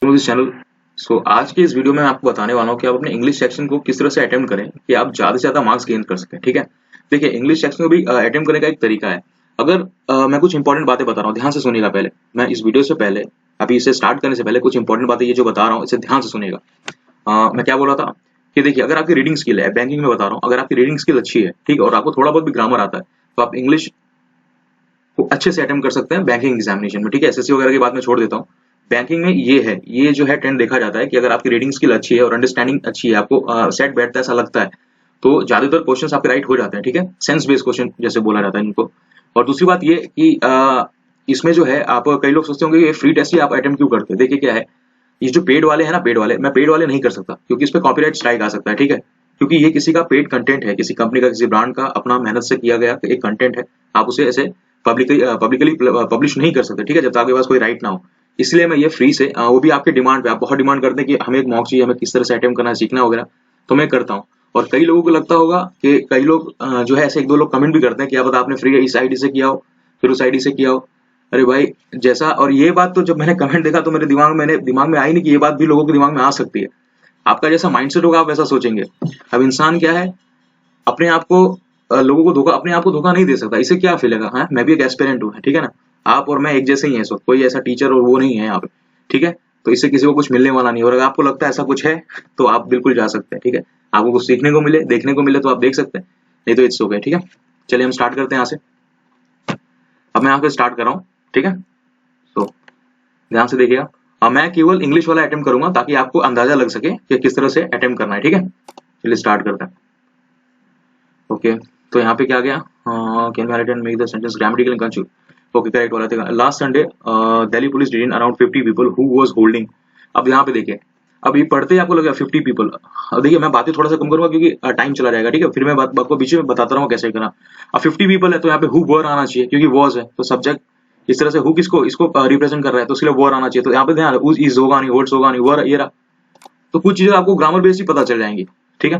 To this channel. सो आज के इस वीडियो में मैं आपको बताने वाला हूँ कि आप अपने इंग्लिश सेक्शन को किस तरह से अटेम्प्ट करें कि आप ज्यादा से ज्यादा मार्क्स गेन कर सकें। ठीक है, देखिए इंग्लिश सेक्शन को भी अटेम्प्ट करने का एक तरीका है। अगर मैं कुछ इंपॉर्टेंट बातें बता रहा हूँ, ध्यान से सुनिएगा। पहले मैं इस वीडियो से पहले, अभी इसे स्टार्ट करने से पहले कुछ इंपॉर्टेंट बातें ये जो बता रहा हूँ इसे ध्यान से सुनिएगा। मैं क्या बोल रहा था कि देखिए, अगर आपकी रीडिंग स्किल है, बैंकिंग में बता रहा हूँ, अगर आपकी रीडिंग स्किल अच्छी है, ठीक है, और आपको थोड़ा बहुत भी ग्रामर आता है, तो आप इंग्लिश को अच्छे से अटेम्प्ट कर सकते हैं बैंकिंग एग्जामिनेशन में। ठीक है, एसएससी वगैरह की बात मैं छोड़ देता हूँ। बैंकिंग में ये है, ये जो है ट्रेंड देखा जाता है कि अगर आपकी रीडिंग स्किल अच्छी है और अंडरस्टैंडिंग अच्छी है, आपको सेट बैठता है ऐसा लगता है, तो ज्यादातर क्वेश्चंस आपके राइट हो जाते हैं। ठीक है, सेंस बेस्ड क्वेश्चन जैसे बोला जाता है इनको। और दूसरी बात ये कि इसमें जो है, आप कई लोग सोचते होंगे ये फ्री टेस्ट ही आप अटेम्प्ट क्यों करते हैं। देखिए क्या है, ये जो पेड वाले हैं ना, पेड वाले, मैं पेड वाले नहीं कर सकता क्योंकि इस पे कॉपीराइट स्ट्राइक आ सकता है। ठीक है, क्योंकि ये किसी का पेड कंटेंट है, किसी कंपनी का, किसी ब्रांड का अपना मेहनत से किया गया एक कंटेंट है। आप उसे ऐसे पब्लिकली पब्लिश नहीं कर सकते। ठीक है, जब तक आपके पास कोई राइट ना हो। इसलिए मैं ये फ्री से, वो भी आपके डिमांड पे, आप बहुत डिमांड करते हैं कि हमें एक मॉक चाहिए, हमें किस तरह से अटेम्प्ट करना है, सीखना वगैरह, तो मैं करता हूँ। और कई लोगों को लगता होगा कि कई लोग जो है ऐसे एक दो लोग कमेंट भी करते हैं कि आप आपने फ्री इस आईडी से किया हो, फिर उस आईडी से किया हो। अरे भाई, जैसा, और ये बात तो जब मैंने कमेंट देखा तो मेरे दिमाग में आई नहीं कि ये बात भी लोगों के दिमाग में आ सकती है। आपका जैसा माइंडसेट होगा आप वैसा सोचेंगे। अब इंसान क्या है, अपने आप को लोगों को धोखा, अपने आप को धोखा नहीं दे सकता। इसे क्या फीलेगा, है, मैं भी एक एस्पिरेंट हूँ, ठीक है ना। आप और मैं एक जैसे ही हैं, सो कोई ऐसा टीचर और वो नहीं है यहाँ पे। ठीक है, तो इससे किसी को कुछ मिलने वाला नहीं है। और अगर आपको लगता है ऐसा कुछ है तो आप बिल्कुल जा सकते हैं। ठीक है, आपको कुछ सीखने को मिले, देखने को मिले तो आप देख सकते हैं, नहीं तो इट्स ओके। ठीक है, चलिए हम स्टार्ट करते हैं यहाँ से। अब मैं यहाँ पे स्टार्ट कर रहा हूँ। ठीक है, तो ध्यान से देखिएगा। मैं केवल इंग्लिश वाला अटेम्प्ट करूंगा ताकि आपको अंदाजा लग सके कि किस तरह से अटेम्प्ट करना है। ठीक है, चलिए स्टार्ट करते हैं। ओके, तो यहाँ पे क्या गया, can valid and make the sentence grammatical and construct. Okay, correct वाला था। Last Sunday Delhi police detain around 50 people who was holding. अब यहाँ पे देखिए, अब ये पढ़ते ही आपको लगेगा 50 पीपल। अब देखिए, मैं बातें थोड़ा सा कम करूंगा क्योंकि टाइम चला जाएगा। ठीक है, फिर मैं बात को बीच में बताता रहूँ कैसे करना। अब 50 पीपल है तो यहाँ पे हु वर आना चाहिए क्योंकि वॉज है, तो सब्जेक्ट इस तरह से हु किसको, इसको रिप्रेजेंट कर रहा है, तो इसलिए वर आना चाहिए। तो यहाँ पे ध्यान, इज होगा नहीं, वर्ड्स होगा नहीं, वर ये रहा। तो कुछ चीजें आपको ग्रामर बेस ही पता चल जाएंगी। ठीक है,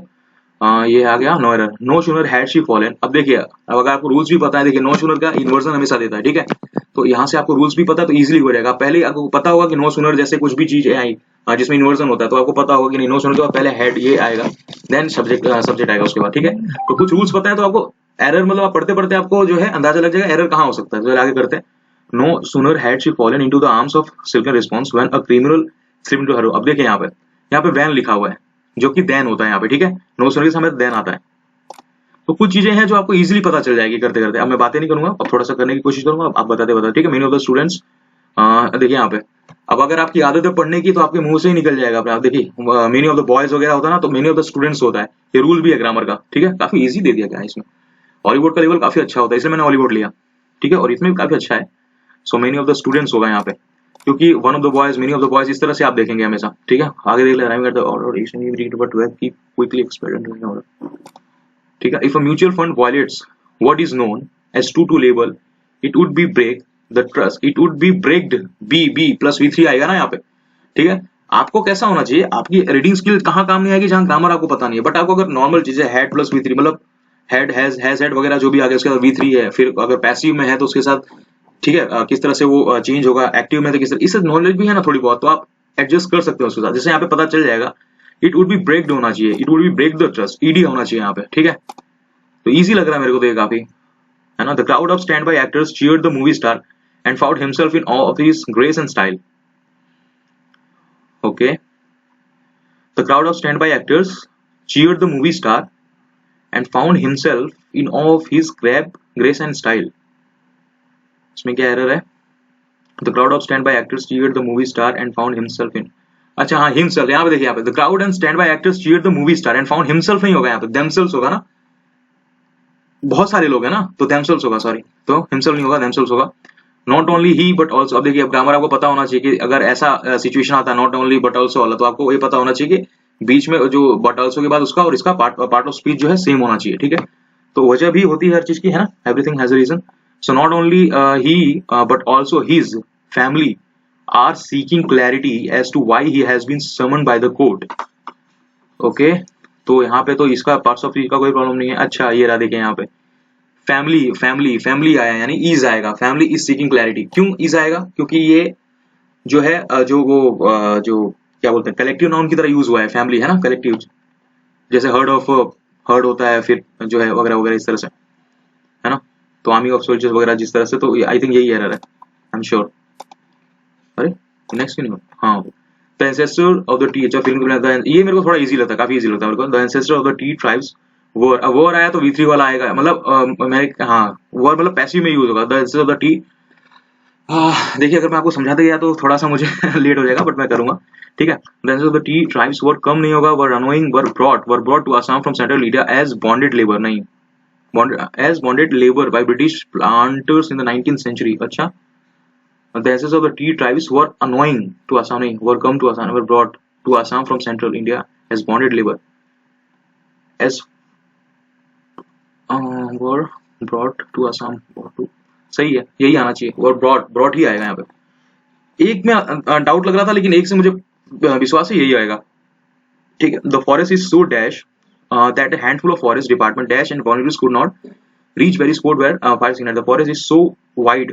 ये आ गया no error, no sooner had she fallen. अब देखिए, अब अगर आपको रूल्स भी पता है, देखिए नो शूनर का इन्वर्जन हमेशा देता है। ठीक है, तो यहाँ से आपको रूल्स भी पता है तो इजीली हो जाएगा। पहले आपको पता होगा कि नो शूनर जैसे कुछ भी चीज आई जिसमें इन्वर्जन होता है, तो आपको पता होगा कि नहीं, नो शूनर के बाद पहले हेड ये आएगा, देन सब्जेक्ट आएगा उसके बाद। ठीक है, तो कुछ रूल्स पता है तो आपको एरर, मतलब आप पढ़ते पढ़ते आपको जो है अंदाजा लग जाएगा एरर कहाँ हो सकता है। तो आगे करते हैं। No sooner had she fallen into the arms of silken response when a criminal slipped into her. अब देखिए यहाँ पे वैन लिखा हुआ है जो कि देन होता है यहाँ पे। ठीक है, नो सूनर के समय देन आता है। तो कुछ चीजें हैं जो आपको इजीली पता चल जाएगी करते करते। अब मैं बातें नहीं करूंगा, अब थोड़ा सा करने की कोशिश करूंगा, आप बताते। ठीक है, मेनी ऑफ द स्टूडेंट्स, देखिए यहाँ पे, अब अगर आपकी आदत है पढ़ने की तो आपके मुंह से ही निकल जाएगा। आप देखिए, मेनी ऑफ द बॉयज वगैरह होता है ना, तो मेनी ऑफ द स्टूडेंट्स होता है। ये रूल भी है ग्रामर का। ठीक है, काफी इजी दे दिया गया है इसमें। हॉलीवुड का लेवल काफी अच्छा होता है, इसलिए मैंने हॉलीवुड लिया। ठीक है, और इसमें भी काफी अच्छा है। So many of the students होगा यहाँ पे, क्योंकि one of the boys, many of the boys, इस तरह से आप देखेंगे हमेशा। ठीक है, आगे देख ले, क्विकली एक्सपेरिमेंट। ठीक है, if a mutual fund violates what is known as to label, it would be break the trust, it would be breaked, B plus V3 आएगा ना यहाँ पे। ठीक है, आपको कैसा होना चाहिए, आपकी रीडिंग स्किल कहाँ काम नहीं आएगी, जहां ग्रामर आपको पता नहीं है। बट आपको अगर नॉर्मल चीजें, हेड प्लस V3, मतलब हेड हैज हेड वगैरह जो भी आ गया, उसके साथ V3 है, फिर अगर पैसिव में है तो उसके साथ, ठीक है, किस तरह से वो चेंज होगा, एक्टिव में तो किस तरह, इससे नॉलेज भी है ना थोड़ी बहुत, तो आप एडजस्ट कर सकते हो उसके साथ। जैसे यहाँ पे पता चल जाएगा, इट वुड बी ब्रेक्ड होना चाहिए, it would be break the trust, ED होना चाहिए यहाँ पे। ठीक है, तो इजी लग रहा है मेरे को तो ये काफी, है ना। The crowd of stand by actors cheered the movie star and found himself in all of his grace and style. Okay, the crowd of stand by actors cheered the movie star and found himself in all of his grace and style. इसमें क्या error है? The crowd of stand by actors cheered the movie star and found himself in, अच्छा हाँ, himself, यहाँ पे देखिए, यहाँ पे the crowd and stand by actors cheered the movie star and found himself नहीं होगा, यहाँ पे themselves होगा ना, बहुत सारे लोग हैं ना, तो themselves होगा, सॉरी, तो himself नहीं होगा, themselves होगा। Not only he but also. अब देखिए, अब ग्रामर आपको पता होना चाहिए कि अगर ऐसा सिचुएशन आता है नॉट ओनली बट ऑल्सो वाला, तो आपको ये पता होना चाहिए कि बीच में जो बट ऑल्सो के बाद उसका और इसका पार्ट ऑफ स्पीच जो है सेम होना चाहिए। ठीक है, तो वजह भी होती है हर चीज की, है ना, everything has a reason. So not only he but also his family are seeking clarity as to why he has been summoned by the court. Okay, तो यहाँ पे तो इसका पार्ट्स ऑफ स्पीच का कोई प्रॉब्लम नहीं है। अच्छा, ये रहा, देखिए यहाँ पे फैमिली आया, यानी इज आएगा, फैमिली इज सीकिंग क्लैरिटी। क्यों इज आएगा? क्योंकि ये जो है जो वो जो क्या बोलते हैं कलेक्टिव नाउन की तरह यूज हुआ है, फैमिली है ना कलेक्टिव, जैसे हर्ड होता है, फिर जो है वगैरह वगैरह इस तरह से, है ना। तो आर्मी ऑफ सोल्जर्स वगैरह जिस तरह से, तो आई थिंक यही एरर है, आई एम श्योर। अरे नेक्स्ट क्यों नहीं हुआ? हाँ, the ancestor of the T, अच्छा फिल्म, ये मेरे को थोड़ा इजी लगता है, काफी इजी लगता है मेरे को। The ancestor of the tea tribes war, अब वॉर आया तो V3 वाला आएगा, मतलब मैं हाँ वॉर मतलब पैसिव में यूज होगा, the ancestor of the T. देखिए अगर मैं आपको समझाते गया तो थोड़ा सा मुझे लेट हो जाएगा, बट मैं करूंगा, ठीक है। The ancestor of the tea tribes were come नहीं होगा, were annoying, were brought to Assam from central India as bonded labour, नहीं bonded labor by British planters in the 19th century। अच्छा, the ancestors of the tea tribes were annoying to Assam, नहीं, were come to Assam, were brought to Assam from central India as bonded labor, as were brought to Assam, सही है, यही आना चाहिए, were brought ही आएगा यहाँ पे। एक में डाउट लग रहा था, लेकिन एक से मुझे विश्वास है यही आएगा, ठीक है। The forest is so dash that a handful of forest department dash and volunteers could not reach very spot where fire signal, the forest is so wide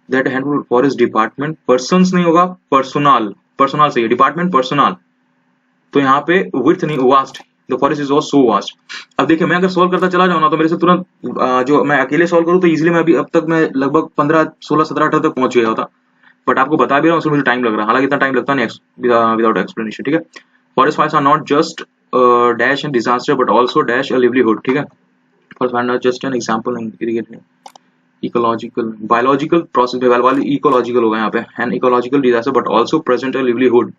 that a handful of forest department persons नहीं होगा, personal सही है, department personal, तो यहाँ पे width नहीं, vast, the forest is so vast. अब देखिए मैं अगर सॉल्व करता चला जाऊँ ना तो मेरे से तुरंत जो मैं अकेले सॉल्व करूँ तो इजीली मैं अभी अब तक मैं लगभग 15 16 17 18 तक पहुंच गया होता, बट आपको बता भी रहा हूँ उसमें मुझे टाइम लग रहा है, हालांकि इतना टाइम लगता नहीं विदाउट एक्सप्लेनेशन, ठीक है। Forest fires are not just dash and disaster but also dash a livelihood, ठीक है। Forest fire not just an example, नहीं इरिगेट नहीं, इकोलॉजिकल बायोलॉजिकल प्रोसेस वाले इकोलॉजिकल होगा यहाँ पे, and ecological disaster but also present a livelihood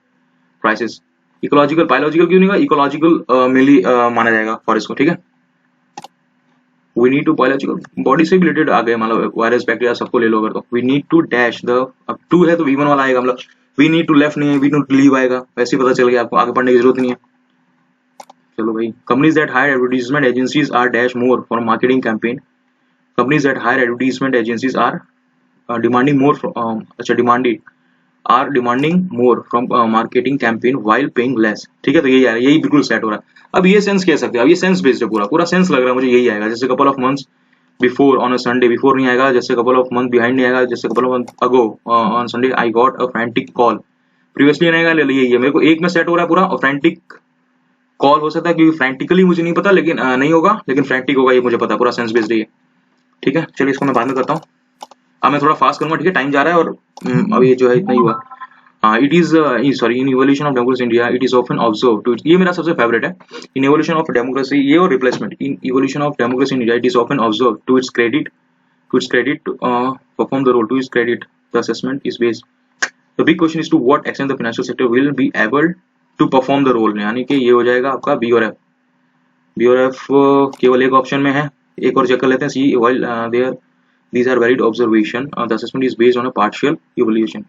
crisis. Ecological biological क्यों नहीं होगा, इकोलॉजिकल मेनली माना जाएगा फॉरेस्ट को, ठीक है। We need to biological body से रिलेटेड आ गए, मतलब वायरस बैक्टीरिया सबको ले लो अगर, तो we need to dash the, अब टू है तो V1 वाला आएगा, मतलब वी नीड टू लेफ्ट नहीं है, वी नीड टू लीव आएगा, वैसे ही पता चल गया आपको, आगे पढ़ने की जरूरत नहीं है। चलो भाई, companies that hire advertisement agencies are dash more for marketing campaign, companies that hire advertisement agencies are demanding more, अच्छा demanding more from marketing campaign while paying less, ठीक है। तो यही आ रहा है, यही बिल्कुल सेट हो रहा है। अब ये सेंस कह सकते हैं, अब ये सेंस बेस्ड है, पूरा पूरा सेंस लग रहा है मुझे यही आएगा, जैसे couple of months before on a Sunday, before नहीं आएगा, जैसे कपल ऑफ मंथ बिहाइंड नहीं आएगा, जैसे couple of month ago on Sunday I got a frantic call, previously नहीं आएगा, यही है, मेरे को एक में सेट हो रहा है पूरा। और फ्रैंटिक कॉल हो सकता है क्योंकि फ्रैंटिकली मुझे नहीं पता, लेकिन नहीं होगा, लेकिन फ्रैंटिक होगा ये मुझे पता, पूरा सेंस बेस्ड है, ठीक है। चलिए इसको मैं बाद में करता हूँ, अब मैं थोड़ा फास्ट करूंगा, ठीक है, टाइम जा रहा है, और अब ये जो है इतना ही हुआ। It is sorry, in evolution of democracy India it is often observe to, ये मेरा सबसे फेवरेट है, इन इवोल्यूशन ऑफ डेमोक्रेसी, ये और replacement, in evolution of democracy in India it is often observe to its credit perform the role, to its credit the assessment is based, the big question is to what extent the financial sector will be able to perform the role, यानी कि ये हो जाएगा आपका B और F केवल एक option में है, एक और चेक कर लेते हैं, सी while there these are valid observation, the assessment is based on a partial evaluation,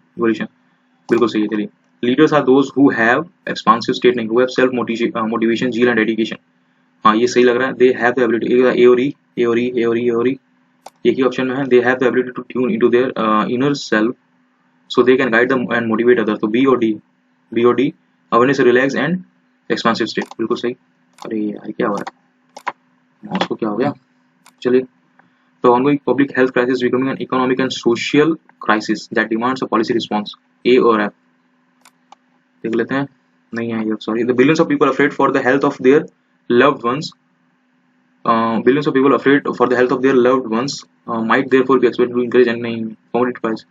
बिल्कुल सही है। चलिए, leaders are those who have expansive state नहीं, who have self motivation, zeal and dedication, हाँ ये सही लग रहा है, they have the ability, ए और ई एक ही ऑप्शन में है, they have the ability to tune into their inner self so they can guide them and motivate others, तो बी और D awareness, relax and expansive state, बिल्कुल सही। अरे यार क्या हो रहा है, माउस को क्या हो गया। चलिए, the ongoing public health crisis is becoming an economic and social crisis that demands a policy response, A और F देख लेते हैं, नहीं है ये, sorry, the billions of people afraid for the health of their loved ones, billions of people afraid for the health of their loved ones might therefore be expected to increase and commodity price,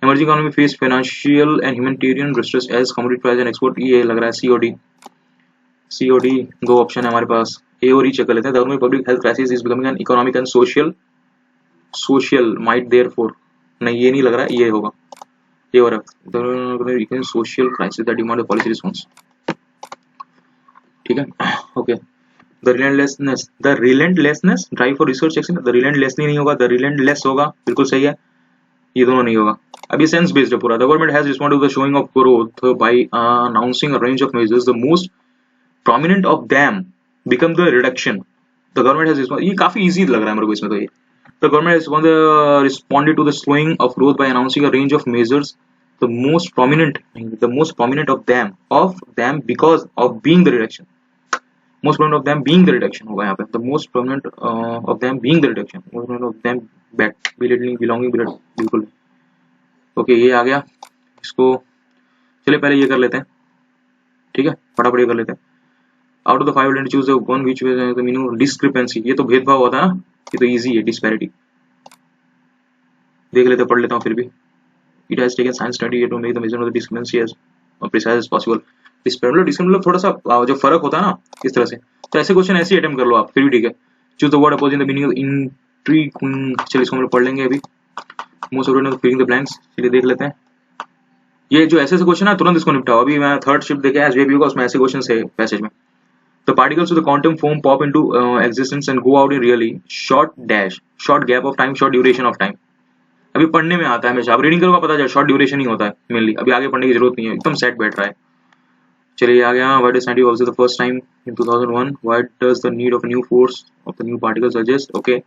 emerging economy face financial and humanitarian distress as commodity price and export, ये लग रहा है सी O D, दो option है हमारे पास, ए और ई check कर लेते हैं। the ongoing public health crisis is becoming an economic and social might therefore, नहीं ये नहीं लग रहा है, ये होगा, ये और F, social crisis that demand policy response, ठीक है, okay. The relentlessness drive for research action, the relentlessly नहीं होगा, द रिलेंटलेस होगा, बिल्कुल सही है, ये दोनों नहीं होगा। अब ये सेंस बेस्ड है पूरा, the government has responded to the showing of growth by announcing a range of measures, the most prominent of them become the reduction, the government has respond, ये काफी इजी लग रहा है मेरे को इसमें, तो ये the government has responded to the slowing of growth by announcing a range of measures, the most prominent of them because of being the reduction, most prominent of them being the reduction होगा यहाँ पे, the most prominent of them being the reduction, most prominent of them belonging बिल्कुल okay ये आ गया, इसको चलिए पहले ये कर लेते हैं, ठीक है, फटाफट ये कर लेते हैं। Out of the 5 choose the one which the meaning discrepancy, ये तो भेदभाव होता है ना, ये तो इजी है। डिस्पैरिटी देख लेते, पढ़ लेता हूँ फिर भी। It has taken science study to make the measure of the discrepancy as precise as possible. मतलब थोड़ा सा जो फर्क होता है ना इस तरह से, तो ऐसे क्वेश्चन ऐसे ही अटेम्प्ट कर लो आप, फिर भी ठीक है। Choose the word opposing the meaning of intrigue, चलिए इसको हम लोग पढ़ लेंगे अभी। Most of filling the blanks, चलिए देख लेते हैं। ये जो ऐसे क्वेश्चन है तुरंत इसको निपटाओ। अभी मैं थर्ड शिफ्ट देखे एसबीआई का, उसमें ऐसे क्वेश्चन है पैसेज में। The particles of the quantum form pop into existence and go out in really short dash, short gap of time, short duration of time. अभी पढ़ने में आता है हमेशा, आप रीडिंग करोगे पता चलेगा शॉर्ट ड्यूरेशन ही होता है मेनली। अभी आगे पढ़ने की जरूरत नहीं है, एकदम सेट बैठ रहा है। चलिए आ गया। Why does scientific observe the first time in 2001? Why does the need of a new force of the new particle suggest? Okay,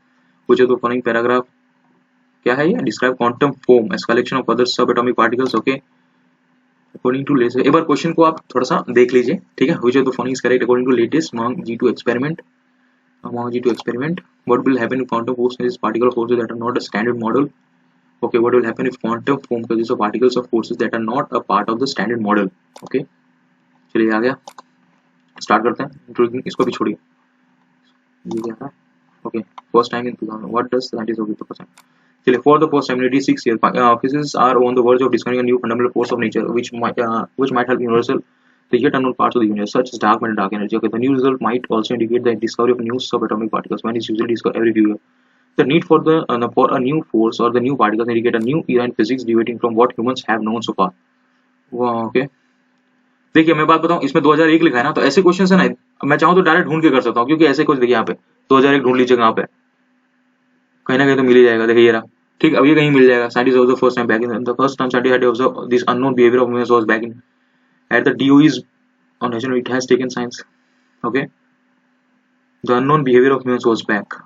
which of the following paragraph क्या है ये? Describe quantum foam as collection of other subatomic particles. Okay, according to latest, एक बार question को आप थोड़ा सा देख लीजिए, ठीक है। Which of the following is correct according to latest among G2 experiment? Among G2 experiment, what will happen if quantum force is particle forces that are not a standard model? Okay, what will happen if quantum foam consists of particles of forces that are not a part of the standard model? Okay, चलिए आ गया, start करते हैं। Introducing इसको भी छोड़िए, ये क्या था? Okay, first time in 2000, what does scientist of the first time? चलिए, for the first time in 86 years, physicists are on the verge of discovering a new fundamental force of nature, which might help universal the yet unknown parts of the universe, such as dark matter, dark energy. Okay, the new result might also indicate the discovery of new subatomic particles, when is usually discovered every few years. The need for a new force or the new particles indicate a new era in physics, deviating from what humans have known so far. Okay, देखिए मैं बात बताऊं, इसमें 2001 लिखा है ना, तो ऐसे क्वेश्चन है ना, मैं चाहूँ तो डायरेक्ट ढूंढ के कर सकता हूँ, क्योंकि ऐसे कुछ देखिए यहाँ पे 2001 ढूंढ लीजिए, कहाँ पे कहीं ना कहीं तो मिल ही जाएगा। देखिए ये रहा, ठीक, अब ये कहीं मिल जाएगा। Scientists observed the first time back in the first time scientists had observed this unknown behavior of humans was back in at the DOE's on national. It has taken science. Okay, the unknown behavior of humans was back.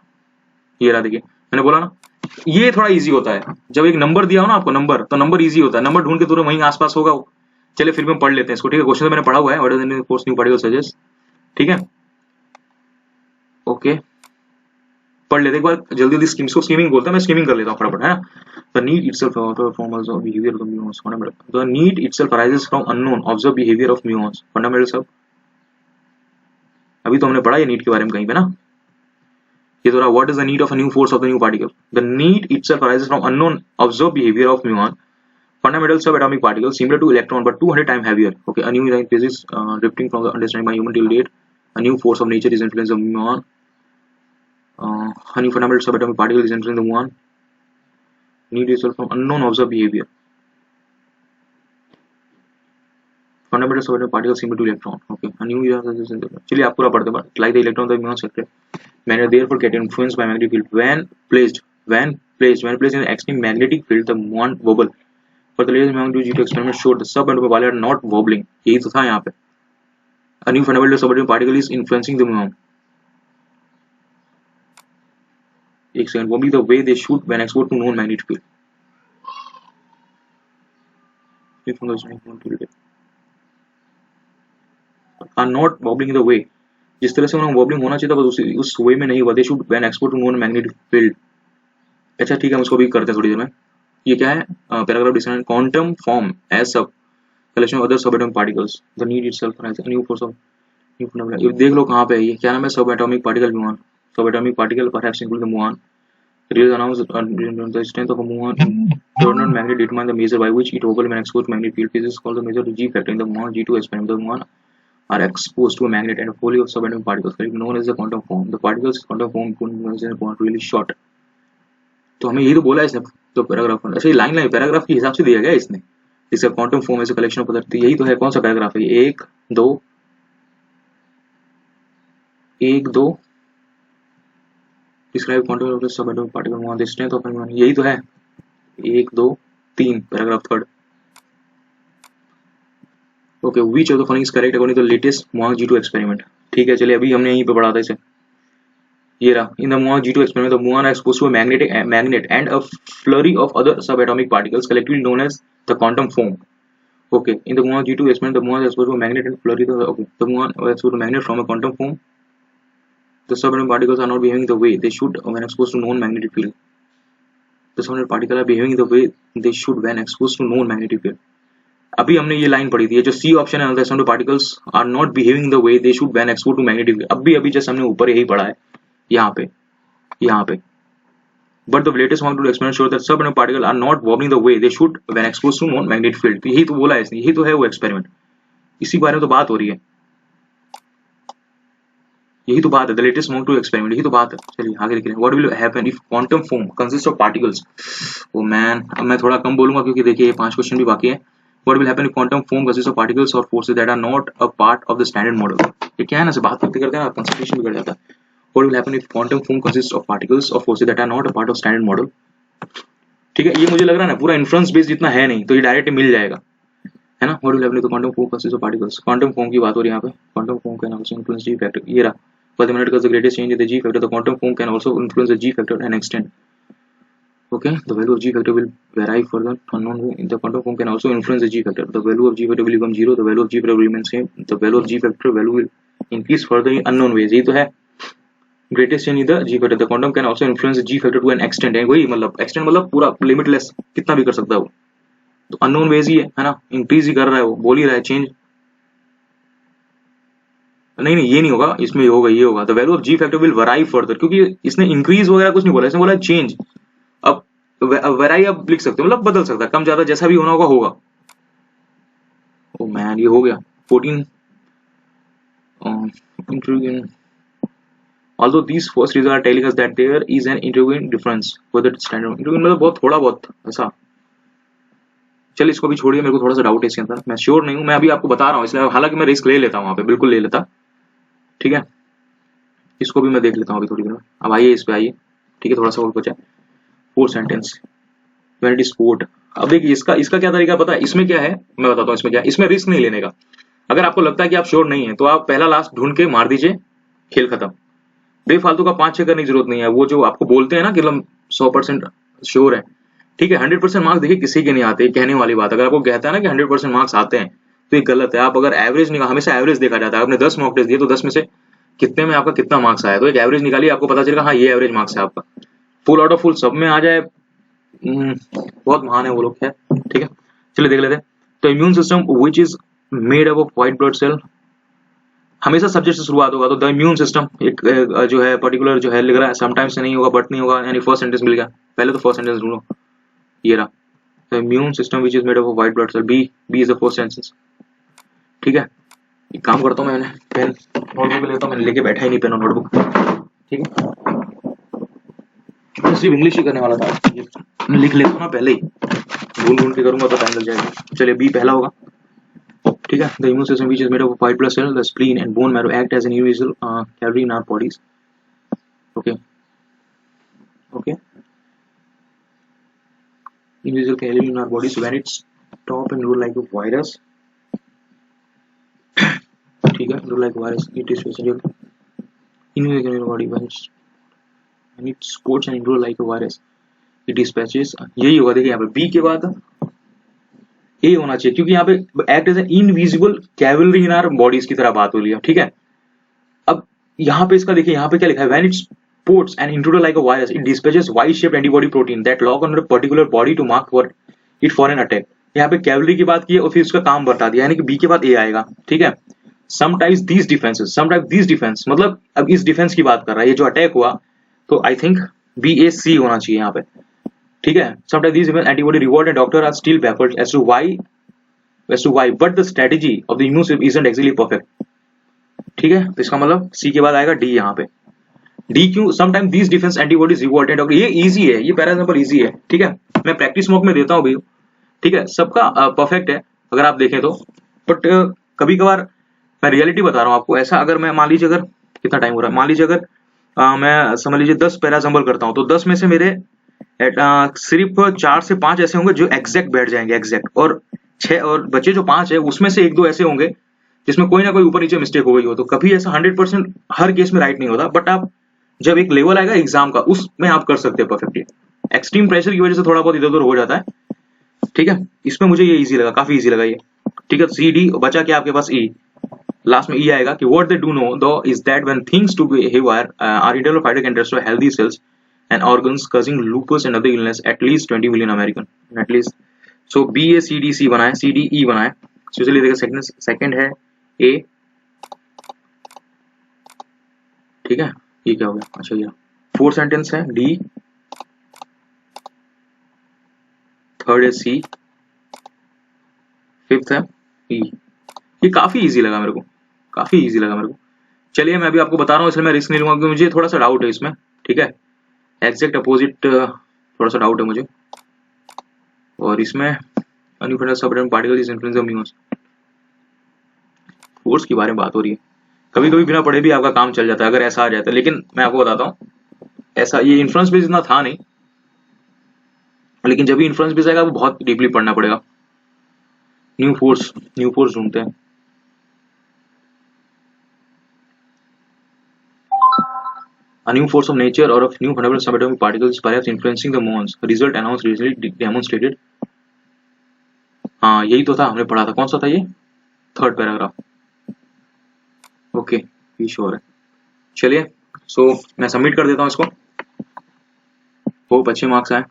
ये रहा, देखिए मैंने बोला ना, ये थोड़ा easy होता है जब एक नंबर दिया हो ना आपको, नंबर, तो नंबर इजी होता है, नंबर ढूंढ के तुरंत वहीं आसपास होगा। चलिए फिर भी हम पढ़ लेते हैं इसको, ठीक है। क्वेश्चन तो मैंने पढ़ा हुआ है, what is the force new particle suggest, ठीक है। ओके, पढ़ लेते एक बार जल्दी जल्दी। स्कीमिंग बोलता है, मैं स्कीमिंग कर लेता हूँ फटाफट, है ना। The need itself from also behavior of the muons, fundamental. The need itself arises from unknown observed behavior of muons, fundamental सब। अभी तो हमने पढ़ा ये नीड के बारे में कहीं पे ना, ये तो रहा what is the need of a new force of the new particle. The need itself arises from unknown observed behavior of muon, fundamental subatomic particles similar to electron but 200 times heavier. Okay, a new physics drifting from the understanding by human till date. A new force of nature is influencing the muon. A new fundamental subatomic particle is entering the muon. Need itself from unknown observed behavior. Fundamental subatomic particles similar to electron. Okay, a new चलिए आप पूरा पढ़ते हैं। Like the electron, the muon sector may therefore get influenced by magnetic field when placed in an extreme magnetic field. The muon wobble. For the latest magnitude G2 experiment showed the subatomic particles are not wobbling. यही तो था यहाँ पे। A new fundamental subatomic particle is influencing the muon. एक second, wobbling the way they should when exposed to known magnetic field. Are not wobbling in the way, जिस तरह से उन्हें wobbling होना चाहिए था बस उस वे में नहीं हुआ। They should when exposed to known magnetic field. अच्छा ठीक है, हम उसको भी करते हैं थोड़ी देर में। ये क्या है? Paragraph describe quantum form as sub collection of other subatomic particles. The need itself as a new force of new fundamental. ये देख लो कहाँ पे है, ये क्या नाम है? Subatomic particle muon. Subatomic particle perhaps include the muon. Real announced the strength of a muon coordinate magnet determine the measure by which it wobble when exposed to magnetic field. This is called the measure G factor. In the muon G2 experiment, the muon are exposed to a magnet and a folly of subatomic particles known as the quantum foam. The particles quantum foam are really short. तो हमें यही तो बोला है इसने तो paragraph में। अच्छा ये लाइन पैराग्राफ के हिसाब से दिया गया है इसने। इसका quantum foam as a collection of पदार्थ, यही तो है। कौन सा पैराग्राफ है? 1 2 describe quantum of the subatomic particle muon the strength of muon, यही तो है। 1 2 3 paragraph third. Okay, which of the following is correct according to the latest muon G2 experiment. ठीक है, चलिए अभी हमने यहीं पे पढ़ा था इसे। ये रहा, in the muon G2 experiment, the muon are exposed to a magnet and a flurry of other subatomic particles collectively known as the quantum foam. Okay, in the muon G2 experiment, the muon is exposed to a magnet and flurry. Okay, the muon is exposed to a magnet from a quantum foam. The subatomic particles are not behaving the way they should when exposed to known magnetic field. The sounded particle are behaving the way they should when exposed to known magnetic field. अभी हमने ये line पढ़ी थी, जो C option है, the sounded particles are not behaving the way they should when exposed to magnetic field. अभी just हमने ऊपर यही पढ़ा है यहाँ पे। But the latest quantum experiment shows that subatomic particles are not wobbling the way they should when exposed to non-magnetic field। तो यही तो बोला है इसने, यही तो है वो एक्सपेरिमेंट, इसी बारे में तो बात हो रही है, यही तो बात है, द लेटेस्ट quantum experiment, यही तो बात है। चलिए आगे देख रहे हैं। What will happen if quantum foam consists of particles? Oh man, अब मैं थोड़ा कम बोलूंगा क्योंकि देखिए 5 क्वेश्चन भी बाकी है। What will happen if quantum foam consists of particles or forces that are not a part of the standard model? ये क्या है ना, से बात करते करते ना कंसंट्रेशन बिगड़ जाता है। What will happen if quantum foam consists of particles or forces that are not a part of standard model? ठीक है, ये मुझे लग रहा है ना पूरा इन्फ्लुएंस बेस जितना है नहीं, तो ये डायरेक्ट मिल जाएगा, है ना। What will happen if the quantum foam consists of particles? quantum foam की बात हो रही है यहाँ पे। quantum foam can also influence G factor, ये रहा। For the minute the greatest change in the G factor, the quantum foam can also influence the G factor and extend. Okay, the value of G factor will vary further unknown way. The quantum foam can also influence the G factor. The value of G factor will become 0. The value of G factor will remain same. The value of G factor value will increase further in unknown ways। यही तो है greatest change in the G factor. The quantum can also influence G factor to an extent, है वही मतलब extent मतलब पूरा limitless, कितना भी कर सकता है वो, तो अननोन वेज ही है ना, इंक्रीज ही कर रहा है वो, बोल ही रहा है चेंज। नहीं ये नहीं होगा, इसमें होगा, ये होगा। The value of ji factor will वेराई further, क्योंकि इसने इंक्रीज वगैरह कुछ नहीं बोला, इसने बोला चेंज। अब वेराई आप लिख सकते हो, मतलब बदल सकता है, कम ज्यादा जैसा भी होना होगा। ओ मैन, ये हो गया 14 intriguing. Although these first results are telling us that there is an intriguing difference whether it's standard intriguing मतलब बहुत थोड़ा बहुत ऐसा। चलिए इसको भी छोड़िए, मेरे को थोड़ा सा डाउट है इसके अंदर, मैं श्योर नहीं हूँ, मैं अभी आपको बता रहा हूँ, इसलिए हालांकि मैं रिस्क ले लेता हूँ वहाँ पे, बिल्कुल ले लेता। ठीक है, इसको भी मैं देख लेता हूँ अभी थोड़ी देर में। अब आइए इस पे आइए, ठीक है, थोड़ा सा और बचा है। 4 sentence when it is sport. अब देखिए इसका क्या तरीका पता है, इसमें क्या है मैं बताता हूँ। इसमें क्या है, इसमें रिस्क नहीं लेने का। अगर आपको लगता है कि आप श्योर नहीं है तो आप पहला लास्ट ढूंढ के मार दीजिए, खेल खत्म। बेफालतू का 5-6 करने की जरूरत नहीं है। वो जो आपको बोलते हैं ना कि हम 100% श्योर है, ठीक है, 100% मार्क्स देखिए किसी के नहीं आते, कहने वाली बात। अगर आपको कहता है ना कि 100% मार्क्स आते हैं तो ये गलत है। आप अगर एवरेज निकाल, हमेशा एवरेज देखा जाता है। आपने 10 मॉक टेस्ट दिए तो 10 में से कितने में आपका कितना मार्क्स आया, तो एक एवरेज निकालिए, आपको पता चलेगा हाँ ये एवरेज मार्क्स है आपका। फुल आउट ऑफ फुल सब में आ जाए, बहुत महान है वो लोग, है ठीक है। चलिए देख लेते हैं। तो immune system which is made up of white blood cell, हमेशा सब्जेक्ट से शुरुआत होगा, तो द इम्यून सिस्टम एक जो है पर्टिकुलर जो है लिख रहा है, समटाइम्स से नहीं होगा, बट नहीं होगा, यानी फर्स्ट सेंटेंस मिल गया। पहले तो फर्स्ट सेंटेंस ढूंढो, ये रहा। The immune system which is made up of white blood cell, B is the first sentence. ठीक है, एक काम करता हूँ, मैंने पेन नोटबुक लेता हूँ, मैंने लेके बैठा ही नहीं पेन और नोटबुक, ठीक है, मैं सिर्फ इंग्लिश ही करने वाला था, लिख लेता हूँ ना पहले ही, ढूंढ के करूंगा तो टाइम लग जाएगा। चलिए बी पहला होगा, ठीक है। The immune system which is made up of white blood cell, the spleen and bone marrow act as an individual calorie in our bodies. Okay individual calorie in our bodies when it's top and grow like a virus, ठीक है, grow like a virus, it is special in your body when it sports and grow like a virus, it dispatches, यही होगा। देखिए यहाँ पे B के बाद ए होना चाहिए, क्योंकि यहाँ पे act as an invisible cavalry in our bodies की तरह बात हो रही है, ठीक है। अब यहाँ पे इसका देखिए, यहाँ पे क्या लिखा है, when it's sports and intruder like a virus, it dispatches Y-shaped antibody protein that lock on a particular body to mark for it for an attack। यहाँ पे कैवलरी की बात की है और फिर उसका काम बता दिया, यानी कि बी के बाद ए आएगा, ठीक है। sometimes these defenses मतलब अब इस डिफेंस की बात कर रहा है, ये जो अटैक हुआ, तो आई थिंक बी ए सी होना चाहिए यहाँ पे, ठीक है। sometimes these antibody reward and doctor are still baffled as to why but the strategy of the immune system isn't exactly perfect, ठीक है। तो इसका मतलब सी के बाद आएगा डी, यहाँ पे डी क्यों, sometime these defence antibodies reward and ये इजी है, ये पहला एग्जांपल इजी है, ठीक है। मैं प्रैक्टिस मॉक में देता हूँ भी, ठीक है, सबका परफेक्ट है अगर आप देखें तो, बट कभी कभार मैं रियलिटी बता रहा हूँ आपको। ऐसा अगर मैं मान लीजिए, अगर कितना टाइम हो रहा है, मान लीजिए अगर मैं समझ लीजिए 10 पैरा एग्जांपल करता हूँ, तो 10 में से मेरे सिर्फ 4 से 5 ऐसे होंगे जो एग्जैक्ट बैठ जाएंगे, एग्जैक्ट, और 6 और बचे जो 5 है उसमें से 1-2 ऐसे होंगे जिसमें कोई ना कोई ऊपर नीचे मिस्टेक हो गई हो। तो कभी ऐसा 100% हर केस में राइट नहीं होता, बट आप जब एक लेवल आएगा एग्जाम का, उसमें आप कर सकते हैं परफेक्टली। एक्सट्रीम प्रेशर की वजह से थोड़ा बहुत इधर उधर हो जाता है, ठीक है। इसमें मुझे ये इजी लगा, काफी इजी लगा ये, ठीक है। सी डी बचा क्या आपके पास, ई, लास्ट में ई आएगा कि what they do know though is that when things to behave are internal fighter can destroy healthy cells and organs causing lupus and other illness at least 20 million American at least. So BACDC बना है, CDE बना है, so चलिए देखिए second है A, ठीक है, ये क्या हो गया, अच्छा ये फोर्थ सेंटेंस है D, थर्ड है C, फिफ्थ है E। ये काफी इजी लगा मेरे को, काफी इजी लगा मेरे को। चलिए मैं अभी आपको बता रहा हूँ, इसलिए मैं रिस्क नहीं लूंगा क्योंकि मुझे थोड़ा सा डाउट है इसमें, ठीक है, एग्जैक्ट अपोजिट थोड़ा सा डाउट है मुझे। और इसमें अनयूफंडल subatomic particle is influence of news, force के बारे में बात हो रही है। कभी कभी बिना पढ़े भी आपका काम चल जाता है अगर ऐसा आ जाता है, लेकिन मैं आपको बताता हूँ ऐसा ये इन्फ्लुएंस बेस इतना था नहीं, लेकिन जब भी इन्फ्लुएंस बेस आएगा वो बहुत डीपली पढ़ना पड़ेगा। न्यू फोर्स ढूंढते हैं। A new force of nature or of new fundamental subatomic particles is perhaps influencing the muons. Result announced recently demonstrated. हाँ यही तो था, हमने पढ़ा था, कौन सा था ये, थर्ड पैराग्राफ। ओके ये श्योर है। चलिए सो मैं सबमिट कर देता हूँ इसको, होप अच्छे मार्क्स आए।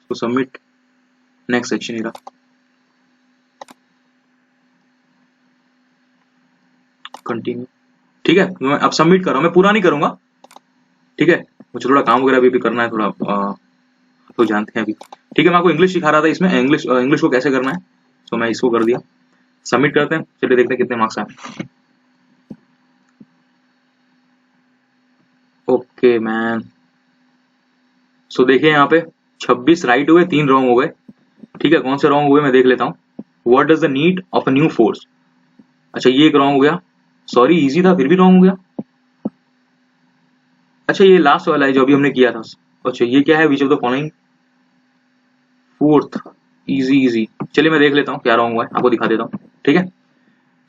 तो सबमिट, नेक्स्ट सेक्शन इरा, कंटिन्यू, ठीक है। मैं अब सबमिट कर रहा हूँ, मैं पूरा नहीं करूंगा, ठीक है, मुझे थोड़ा काम वगैरह भी करना है थोड़ा, तो जानते हैं अभी, ठीक है। मैं आपको इंग्लिश सिखा रहा था इसमें, इंग्लिश को कैसे करना है, तो मैं इसको कर दिया, सबमिट करते हैं। चलिए देखते हैं कितने मार्क्स आए। ओके मैन, सो देखिए यहाँ पे 26 राइट हुए, 3 रॉन्ग हो गए, ठीक है। कौन से रॉन्ग हुए मैं देख लेता हूँ। What does the need of a new force, अच्छा ये एक रॉन्ग हो गया, सॉरी इजी था फिर भी रॉन्ग हो गया। अच्छा ये लास्ट वाला है जो अभी हमने किया था, अच्छा ये क्या है, which of the following, fourth, easy. चलिए मैं देख लेता हूँ क्या रॉन्ग हुआ है, आपको दिखा देता हूँ, ठीक है।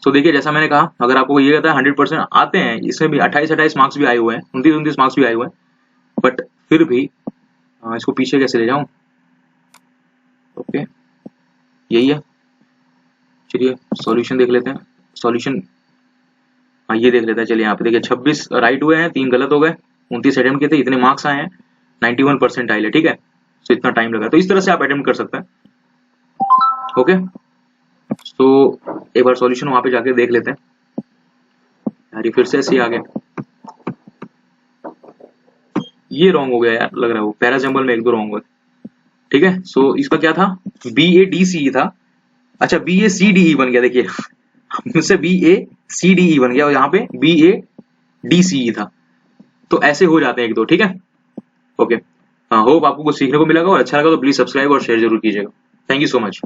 तो देखिए जैसा मैंने कहा, अगर आपको ये कहता है 100% आते हैं, इसमें भी 28 मार्क्स भी आए हुए हैं, 29 मार्क्स भी आए हुए हैं, बट फिर भी इसको पीछे कैसे ले जाऊं, ओके यही है। चलिए सॉल्यूशन देख लेते हैं, सॉल्यूशन हाँ ये देख लेते हैं। चलिए यहाँ पे देखिए 26 राइट हुए हैं, 3 गलत हो गए, 29 अटेम्प्ट किए थे, इतने मार्क्स आए हैं, 91 परसेंटाइल है, ठीक है। तो इतना टाइम लगा, तो इस तरह से आप अटेम्प्ट कर सकते हैं, ओके। तो एक बार सॉल्यूशन वहां पे जाके देख लेते हैं, यार ये फिर से ऐसे ही आ गया, ये रॉन्ग हो गया यार, लग रहा है वो पैराजम्बल में 1-2 रॉन्ग हुए, ठीक है। सो इसका क्या था, BADCE था, अच्छा BACDE बन गया, देखिए मुझसे BACDE बन गया और यहाँ पे BADCE था, तो ऐसे हो जाते हैं 1-2, ठीक है, ओके। होप आपको कुछ सीखने को मिलेगा और अच्छा लगा तो प्लीज सब्सक्राइब और शेयर जरूर कीजिएगा। Thank you so much.